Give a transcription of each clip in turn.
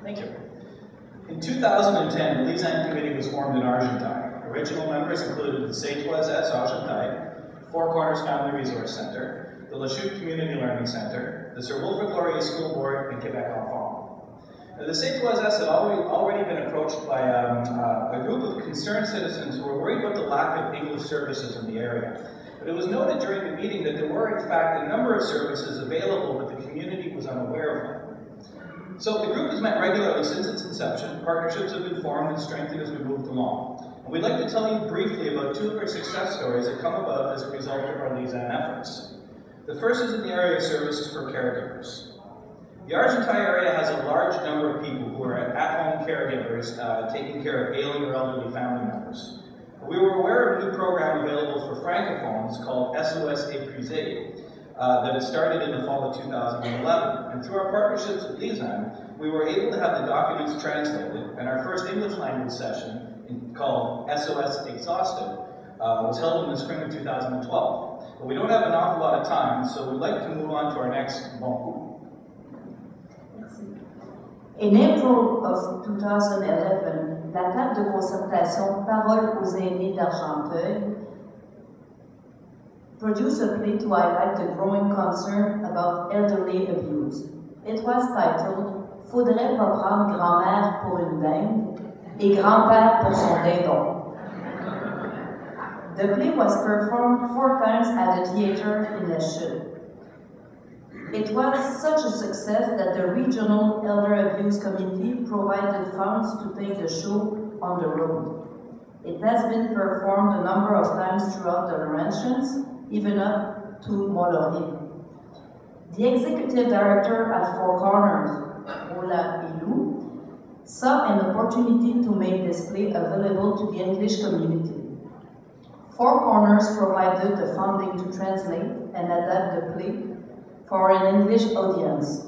Thank you. In 2010, the Liaison Committee was formed in Argentine. Original members included the CHSSN Argentine, Four Corners Family Resource Center, the Lachute Community Learning Center, the Sir Wilfrid Laurier School Board, and Quebec Enfant. The CHSSN had already been approached by a group of concerned citizens who were worried about the lack of English services in the area. But it was noted during the meeting that there were, in fact, a number of services available, but the community was unaware of them. So the group has met regularly since its inception. Partnerships have been formed and strengthened as we moved along. And we'd like to tell you briefly about two of our success stories that come about as a result of our liaison efforts. The first is in the area of services for caregivers. The Argentine area has a large number of people who are at-home caregivers taking care of ailing or elderly family members. We were aware of a new program available for francophones called SOS Épuisé that had started in the fall of 2011. And through our partnerships with Liaison, we were able to have the documents translated, and our first English language session called SOS Exhausted was held in the spring of 2012. But we don't have an awful lot of time, so we'd like to move on to our next Bon Coup. In April of 2011, la table de concertation Parole aux aînés d'Argenteuil produced a play to highlight the growing concern about elderly abuse. It was titled Faudrait pas prendre grand-mère pour une dinde et grand-père pour son dindon. The play was performed 4 times at the theater in Lachute. It was such a success that the Regional Elder Abuse Committee provided funds to take the show on the road. It has been performed a number of times throughout the Laurentians, even up to Molorie. The executive director at Four Corners, Ola Ilou, saw an opportunity to make this play available to the English community. Four Corners provided the funding to translate and adapt the play for an English audience.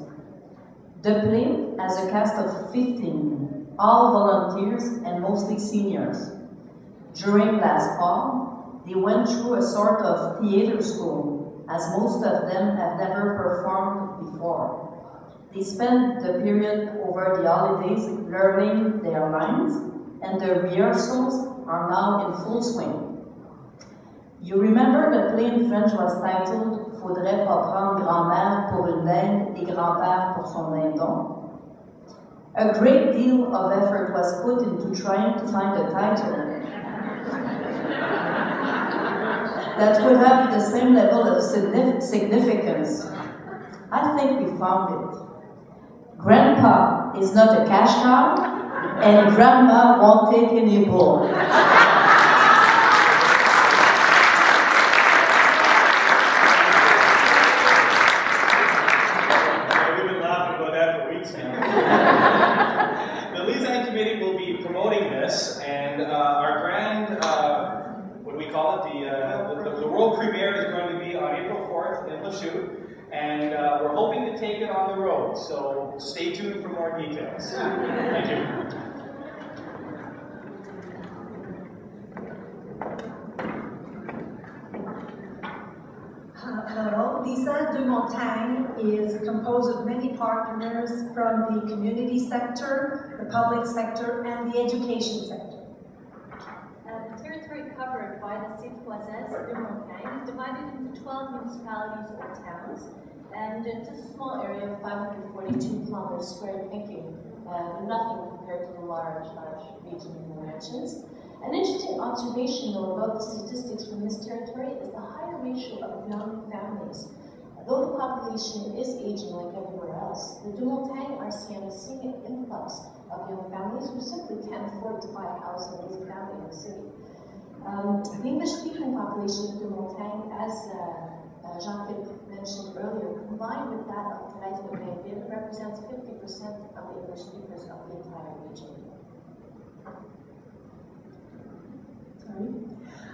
The play has a cast of 15, all volunteers and mostly seniors. During last fall, they went through a sort of theater school, as most of them have never performed before. They spent the period over the holidays learning their lines, and the rehearsals are now in full swing. You remember the play in French was titled Faudrait pas prendre grand-mère pour une dinde et grand-père pour son dindon. A great deal of effort was put into trying to find a title that would have the same level of significance. I think we found it. Grandpa is not a cash cow, and Grandma won't take any bull. The world premiere is going to be on April 4th in Lachute, and we're hoping to take it on the road, so stay tuned for more details. Thank you. Hello, Liaison de Montagne is composed of many partners from the community sector, the public sector, and the education sector. The territory covered by the CHSSN de Montagne is divided into 12 municipalities or towns, and it's a small area of 542 kilometers square, making nothing compared to the large region in the Laurentians. An interesting observation, though, about the statistics from this territory is the higher ratio of young families. Though the population is aging like everywhere else, the de Montagne RCM is seeing an influx of young families who simply can't afford to buy a house and raise a family in the city. The English-speaking population of de Montagne, as Jean-Philippe mentioned earlier, combined with that of Thérèse-de-Blainville, represents 50% of the English speakers of the entire region.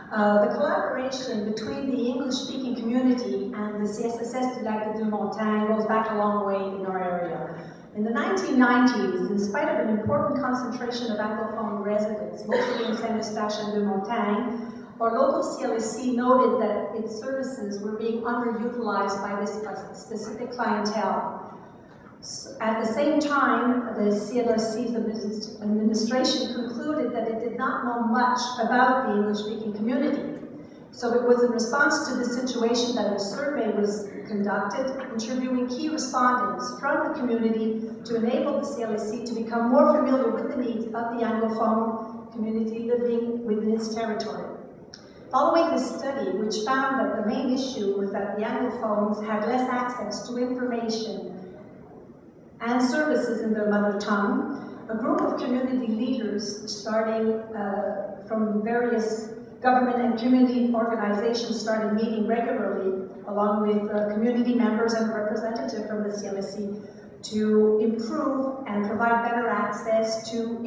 The collaboration between the English-speaking community and the CHSSN de Montagne goes back a long way in our area. In the 1990s, in spite of an important concentration of Anglophone residents, mostly in Saint-Eustache and de Montagne, our local CLSC noted that its services were being underutilized by this specific clientele. At the same time, the CLSC's administration concluded that it did not know much about the English-speaking community. So it was in response to the situation that a survey was conducted, interviewing key respondents from the community to enable the CLSC to become more familiar with the needs of the Anglophone community living within its territory. Following this study, which found that the main issue was that the Anglophones had less access to information and services in their mother tongue, a group of community leaders starting from various government and community organizations started meeting regularly along with community members and representatives from the CLSC to improve and provide better access to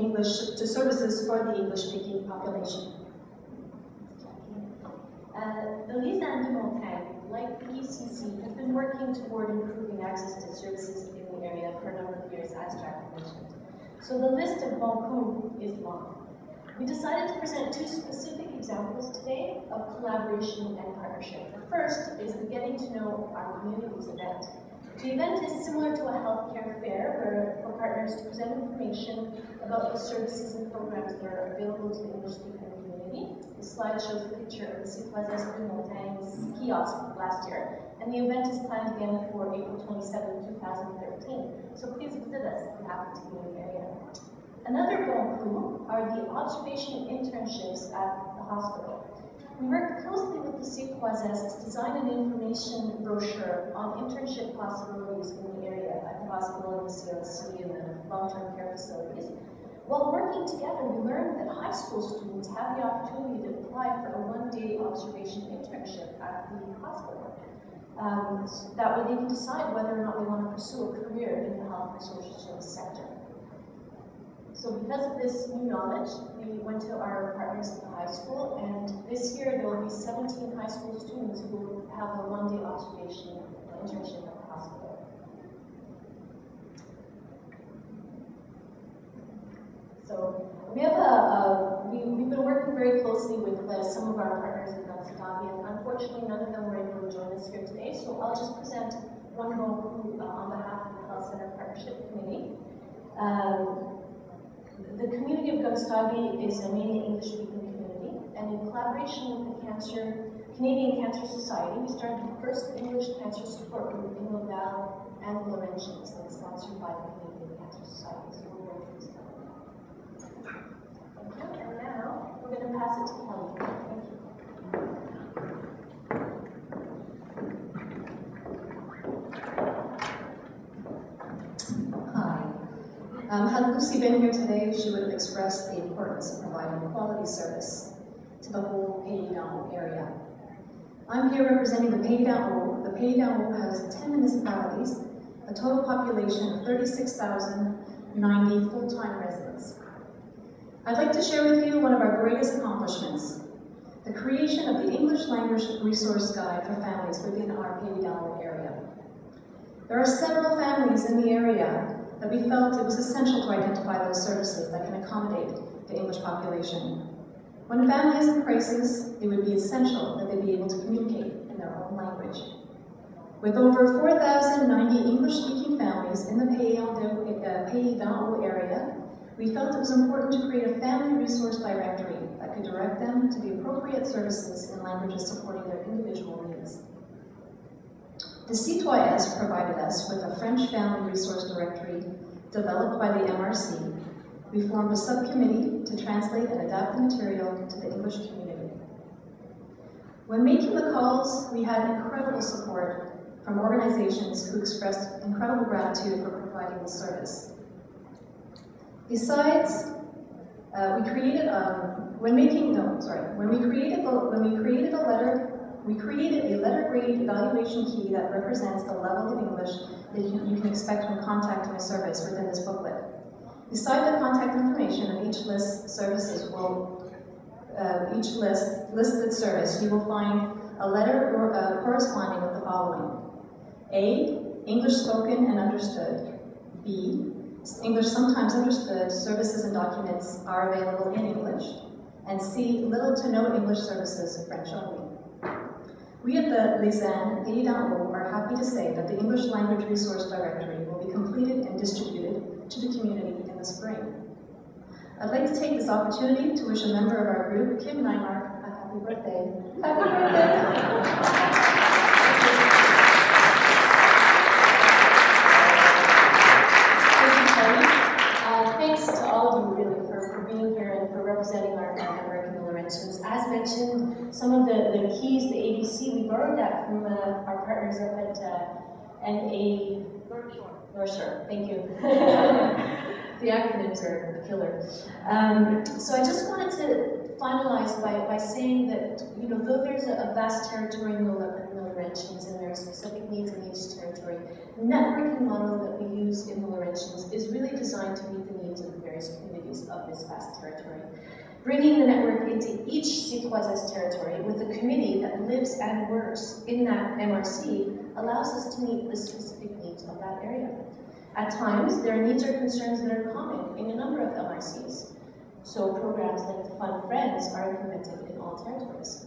services for the English-speaking population. The Laurentians de Montagne, like the ECC, have been working toward improving access to services in the area for a number of years, as Jack mentioned. So the list of Bon Coups is long. We decided to present two specific examples today of collaboration and partnership. The first is the Getting to Know Our Communities event. The event is similar to a healthcare fair for partners to present information about the services and programs that are available to the English-speaking community. The slide shows a picture of the CHSSN de Montagne's kiosk last year, and the event is planned again for April 27, 2013. So please visit us if you happen to be in the area. Another Bon Coup are the observation internships at the hospital. We worked closely with the CHSSN to design an information brochure on internship possibilities in the area at the hospital and the CLSC and the long-term care facilities. While working together, we learned that high school students have the opportunity to apply for a one-day observation internship at the hospital. So that way they can decide whether or not they want to pursue a career in the health and social service sector. So because of this new knowledge, we went to our partners at the high school, and this year there will be 17 high school students who will have a one-day observation internship at the hospital. So we have we've been working very closely with some of our partners in Lansdowne, and unfortunately none of them were able to join us here today, so I'll just present one Bon Coup on behalf of the Health Center Partnership Committee. The community of Gunstogie is a mainly English-speaking community, and in collaboration with the Canadian Cancer Society, we started the first English cancer support group in Laval and the Laurentians that's sponsored by the Canadian Cancer Society. So we're very pleased to have that. Thank you, and now we're going to pass it to Kelly. Thank you. Had Lucy been here today, she would have expressed the importance of providing quality service to the whole Pays d'En-Haut area. I'm here representing the Pays d'En-Haut. The Pays d'En-Haut has 10 municipalities, a total population of 36,090 full-time residents. I'd like to share with you one of our greatest accomplishments, the creation of the English Language Resource Guide for families within our Pays d'En-Haut area. There are several families in the area that we felt it was essential to identify those services that can accommodate the English population. When a family is in crisis, it would be essential that they be able to communicate in their own language. With over 4,090 English-speaking families in the Pays d'En-Haut area, we felt it was important to create a family resource directory that could direct them to the appropriate services in languages supporting their individual needs. The CHSSN provided us with a French family resource directory developed by the MRC. We formed a subcommittee to translate and adapt the material to the English community. When making the calls, we had incredible support from organizations who expressed incredible gratitude for providing the service. Besides, we created a letter grade evaluation key that represents the level of English that you can expect when contacting a service within this booklet. Beside the contact information of each listed service, you will find a letter corresponding with the following. A, English spoken and understood. B, English sometimes understood, services and documents are available in English. And C, little to no English services, French only. We at the Lausanne Pays d'en-Haut are happy to say that the English Language Resource Directory will be completed and distributed to the community in the spring. I'd like to take this opportunity to wish a member of our group, Kim Nymark, a happy birthday. Happy birthday! Thanks to all of you really for being here and for representing our network in the Laurentians. As mentioned, some of the keys, the ABC, we borrowed that from our partners up at NA North Shore. Thank you. The acronyms are a killer. So I just wanted to finalize by saying that, you know, though there's a vast territory in the Laurentians and there are specific needs in each territory, the networking model that we use in the Laurentians is really designed to meet the needs of the various communities of this vast territory. Bringing the network into each CHSSN territory with a committee that lives and works in that MRC allows us to meet the specific needs of that area. At times, there are needs or concerns that are common in a number of MRCs. So programs like the Fund Friends are implemented in all territories.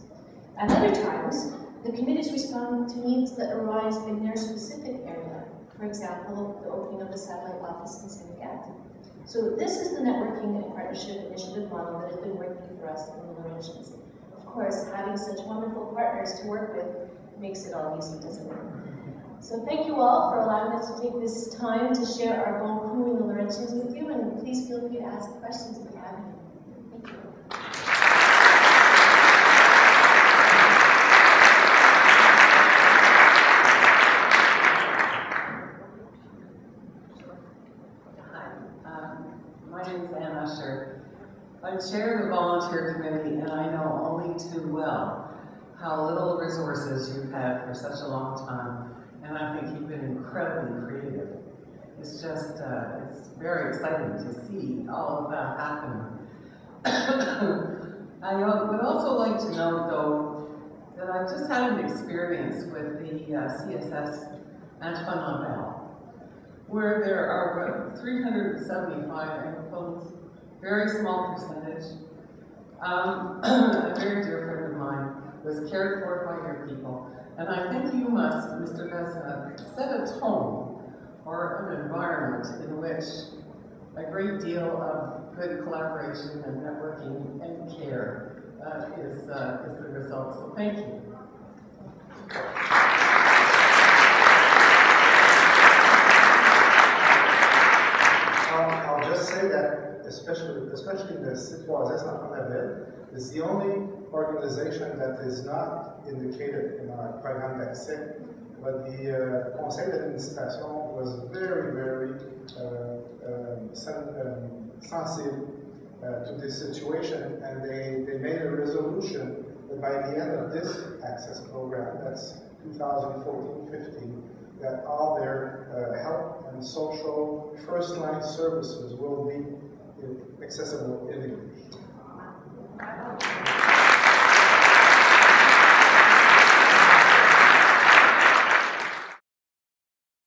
At other times, the committees respond to needs that arise in their specific area. For example, the opening of the satellite office in Senegal. So this is the networking and partnership initiative model that has been working for us in the Laurentians. Of course, having such wonderful partners to work with makes it all easy, doesn't it? So thank you all for allowing us to take this time to share our Bon Coups in the Laurentians with you, and please feel free to ask questions if you have any. Thank you. My name is Ann Usher. I chair the volunteer committee, and I know only too well how little resources you've had for such a long time, and I think you've been incredibly creative. It's just, it's very exciting to see all of that happening. I would also like to note, though, that I've just had an experience with the CSS Antoine Labelle, where there are 375 Anglophones, very small percentage. A very dear friend of mine was cared for by your people, and I think you must, Mr. Vesna, set a tone or an environment in which a great deal of good collaboration and networking and care is the result. So thank you. I'll just say that, especially the CHSSN Labelle is the only organization that is not indicated in our programme d'accès, but the Conseil d'administration was very, very sensitive to this situation, and they made a resolution that by the end of this access program, that's 2014-15, that all their health and social first-line services will be accessible in English.